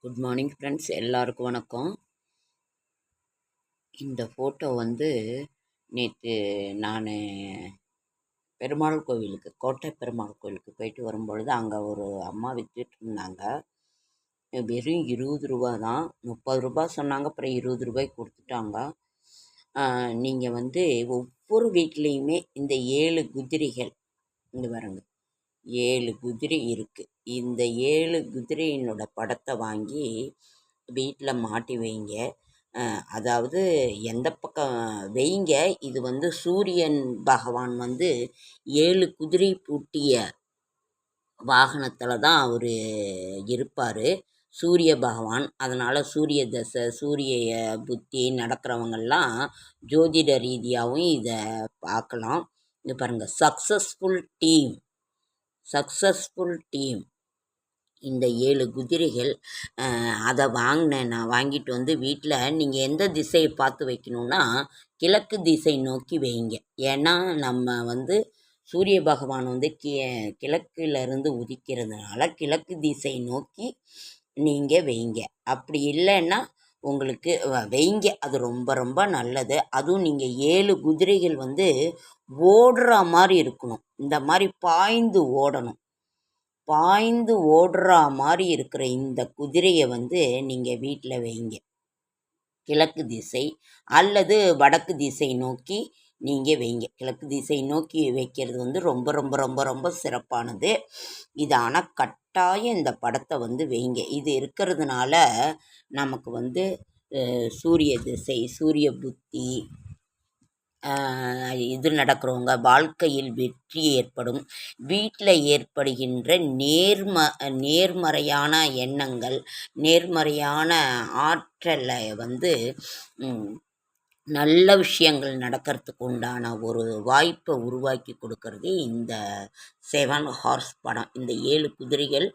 Good morning friends, எல்லாருக்கும் வணக்கம். இந்த ஃபோட்டோ நேற்று நான் பெருமாள் கோவிலுக்கு, கோட்டை பெருமாள் கோவிலுக்கு போயிட்டு வரும்பொழுது அங்கே ஒரு அம்மா விற்றுட்டு இருந்தாங்க. வெறும் 20 ரூபா தான். 30 ரூபா சொன்னாங்க, அப்புறம் 20 ரூபாய்க்கு கொடுத்துட்டாங்க. நீங்கள் ஒவ்வொரு வீட்லேயுமே இந்த 7 குதிரைகள் இங்கே பாருங்க, 7 குதிரை இருக்குது. இந்த 7 குதிரையினோட படத்தை வாங்கி வீட்டில் மாட்டி வைங்க. அதாவது எந்த பக்கம் வைங்க, இது சூரியன் பகவான் 7 குதிரை பூட்டிய வாகனத்தில் தான் அவர் இருப்பார், சூரிய பகவான். அதனால் சூரிய தசை, சூரிய புத்தி நடக்கிறவங்கெல்லாம் ஜோதிட ரீதியாகவும் இதை பார்க்கலாம். இது பாருங்கள், சக்ஸஸ்ஃபுல் டீம் இந்த 7 குதிரைகள். அதை வாங்கினேன். நான் வாங்கிட்டு வீட்டில் நீங்கள் எந்த திசையை பார்த்து வைக்கணுன்னா, கிழக்கு திசை நோக்கி வைங்க. ஏன்னா நம்ம சூரிய பகவான் கிழக்கிலிருந்து உதிக்கிறதுனால கிழக்கு திசை நோக்கி நீங்கள் வைங்க. அப்படி இல்லைன்னா உங்களுக்கு வைங்க, அது ரொம்ப ரொம்ப நல்லது. அதுவும் நீங்கள் 7 குதிரைகள் ஓடுற மாதிரி இருக்கணும். இந்த மாதிரி பாய்ந்து ஓடணும். பாய்ந்து ஓடுற மாதிரி இருக்கிற இந்த குதிரையை நீங்கள் வீட்டில் வைங்க. கிழக்கு திசை அல்லது வடக்கு திசை நோக்கி நீங்கள் வைங்க. கிழக்கு திசை நோக்கி வைக்கிறது ரொம்ப ரொம்ப ரொம்ப ரொம்ப சிறப்பானது. இது ஆனால் கட்டாயம் இந்த படத்தை வைங்க. இது இருக்கிறதுனால நமக்கு சூரிய திசை, சூரிய புத்தி இது நடக்கிறவங்க வாழ்க்கையில் வெற்றி ஏற்படும். வீட்டில் ஏற்படுகின்ற நேர்மறையான எண்ணங்கள், நேர்மறையான ஆற்றலை நல்ல விஷயங்கள் நடக்கிறதுக்கு உண்டான ஒரு வாய்ப்பை உருவாக்கி கொடுக்கறதே இந்த 7 ஹார்ஸ் படம். இந்த 7 குதிரைகள்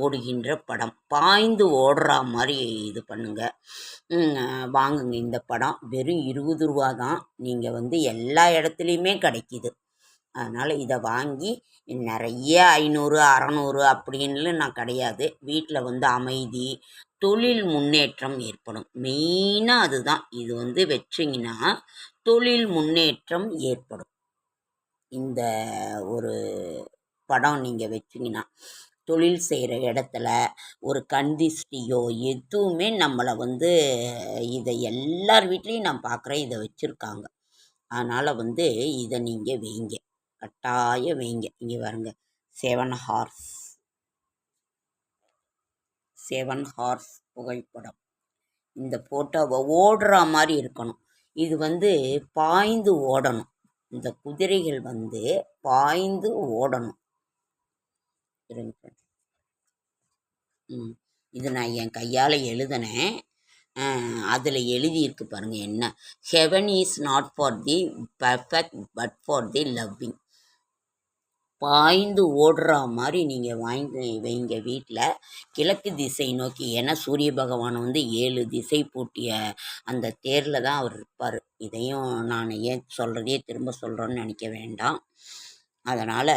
ஓடுகின்ற படம், பாய்ந்து ஓடுற மாதிரி இது பண்ணுங்க. வாங்குங்க. இந்த படம் வெறும் 20 ரூபா தான். நீங்கள் எல்லா இடத்துலையுமே கிடைக்கிது. அதனால் இதை வாங்கி நிறைய 500 600 அப்படின்னு நான் கிடையாது. வீட்டில் அமைதி, தொழில் முன்னேற்றம் ஏற்படும். மெயினாக அதுதான். இது வச்சிங்கன்னா தொழில் முன்னேற்றம் ஏற்படும். இந்த ஒரு படம் நீங்கள் வச்சிங்கன்னா தொழில் செய்கிற இடத்துல ஒரு கண்திஷ்டியோ எதுவுமே நம்மளை இதை எல்லார் வீட்லேயும் நான் பார்க்குறேன், இதை வச்சுருக்காங்க. அதனால் இதை நீங்கள் வைங்க, கட்டாயம் வைங்க. இங்கே பாருங்க, 7 ஹார்ஸ் புகைப்படம். இந்த ஃபோட்டோவை ஓடுற மாதிரி இருக்கணும். இது பாய்ந்து ஓடணும். இந்த குதிரைகள் பாய்ந்து ஓடணும். இது நான் என் கையால் எழுதினேன். அதில் எழுதியிருக்கு பாருங்கள் என்ன, heaven is not for the perfect but for the loving. பாய்ந்து ஓடுற மாதிரி நீங்கள் வாங்கி வைங்க வீட்டில், கிழக்கு திசை நோக்கி. ஏன்னா சூரிய பகவான் 7 திசை பூட்டிய அந்த தேரில் தான் அவர் இருப்பார். இதையும் நான் ஏன் சொல்கிறதே திரும்ப சொல்கிறேன்னு நினைக்க வேண்டாம். அதனால்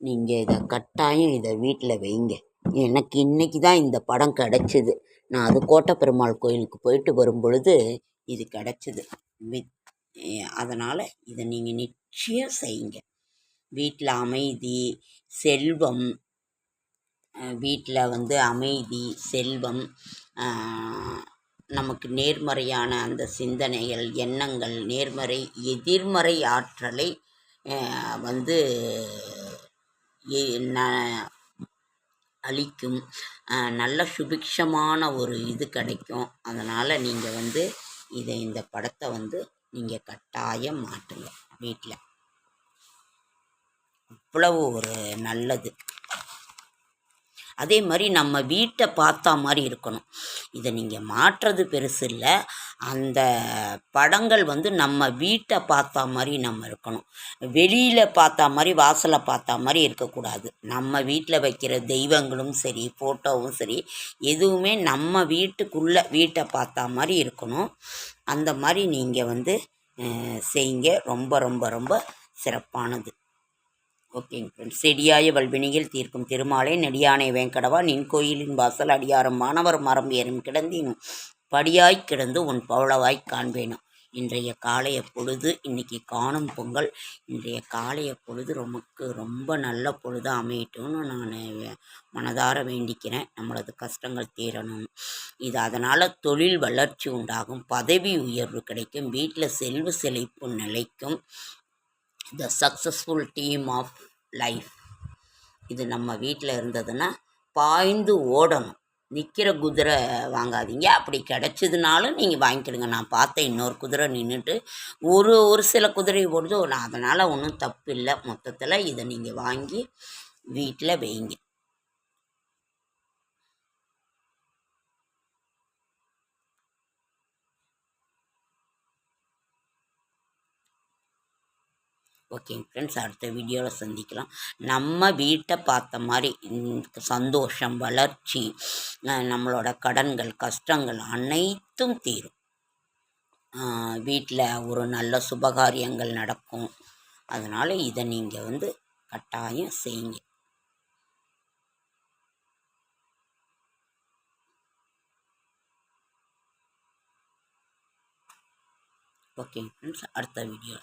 நீங்கள் இதை கட்டாயம் இதை வீட்டில் வைங்க. எனக்கு இன்றைக்கி தான் இந்த படம் கிடச்சிது. நான் அது கோட்டை பெருமாள் கோயிலுக்கு போயிட்டு வரும் பொழுது இது கிடச்சிது. அதனால் இதை நீங்கள் நிச்சயம் செய்யுங்க. வீட்டில் அமைதி, செல்வம், வீட்டில் அமைதி, செல்வம், நமக்கு நேர்மறையான அந்த சிந்தனைகள், எண்ணங்கள், நேர்மறை எதிர்மறை ஆற்றலை அளிக்கும். நல்ல சுபிக்ஷமான ஒரு இது கிடைக்கும். அதனால் நீங்கள் இந்த படத்தை நீங்கள் கட்டாயம் மாட்டுங்க வீட்டில். அவ்வளவு ஒரு நல்லது. அதே மாதிரி நம்ம வீட்டை பார்த்தா மாதிரி இருக்கணும். இதை நீங்கள் மாற்றுறது பெருசு இல்லை. அந்த படங்கள் நம்ம வீட்டை பார்த்தா மாதிரி நம்ம இருக்கணும். வெளியில் பார்த்தா மாதிரி, வாசலை பார்த்தா மாதிரி இருக்கக்கூடாது. நம்ம வீட்டில் வைக்கிற தெய்வங்களும் சரி, ஃபோட்டோவும் சரி, எதுவுமே நம்ம வீட்டை பார்த்தா மாதிரி இருக்கணும். அந்த மாதிரி நீங்கள் செய்யுங்க. ரொம்ப ரொம்ப ரொம்ப சிறப்பானது. ஓகேங்க ஃப்ரெண்ட்ஸ். செடியாய வல்வினையில் தீர்க்கும் திருமாலை நெடியானை வேங்கடவா நின் கோயிலின் வாசல் அடியாரும் மாணவர் மரம் ஏறும் கிடந்தினும் படியாய் கிடந்து உன் பவளவாய் காண்பேனும். இன்றைய காலைய பொழுது இன்றைக்கி காணும் பொங்கல். இன்றைய காலைய பொழுது ரொம்ப நல்ல பொழுதாக அமையட்டும்னு நான் மனதார வேண்டிக்கிறேன். நம்மளது கஷ்டங்கள் தீரணும். இது அதனால் தொழில் வளர்ச்சி உண்டாகும், பதவி உயர்வு கிடைக்கும், வீட்டில் செல்வ செழிப்பு நிலைக்கும். The successful team of life இது நம்ம வீட்டில் இருந்ததுன்னா பாய்ந்து ஓடணும். நிற்கிற குதிரை வாங்காதீங்க. அப்படி கிடச்சிதுனாலும் நீங்கள் வாங்கிக்கிடுங்க. நான் பார்த்தேன் இன்னொரு குதிரை நின்றுட்டு ஒரு சில குதிரை ஓடுது. அதனால் ஒன்றும் தப்பு இல்லை. மொத்தத்தில் இதை நீங்கள் வாங்கி வீட்டில் வைங்க. ஓகேங்க ஃப்ரெண்ட்ஸ், அடுத்த வீடியோவில் சந்திக்கலாம். நம்ம வீட்டை பார்த்த மாதிரி சந்தோஷம், வளர்ச்சி, நம்மளோட கடன்கள், கஷ்டங்கள் அனைத்தும் தீரும். வீட்டில் ஒரு நல்ல சுபகாரியங்கள் நடக்கும். அதனால் இதை நீங்கள் கட்டாயம் செய்யுங்க. ஓகேங்க ஃப்ரெண்ட்ஸ், அடுத்த வீடியோ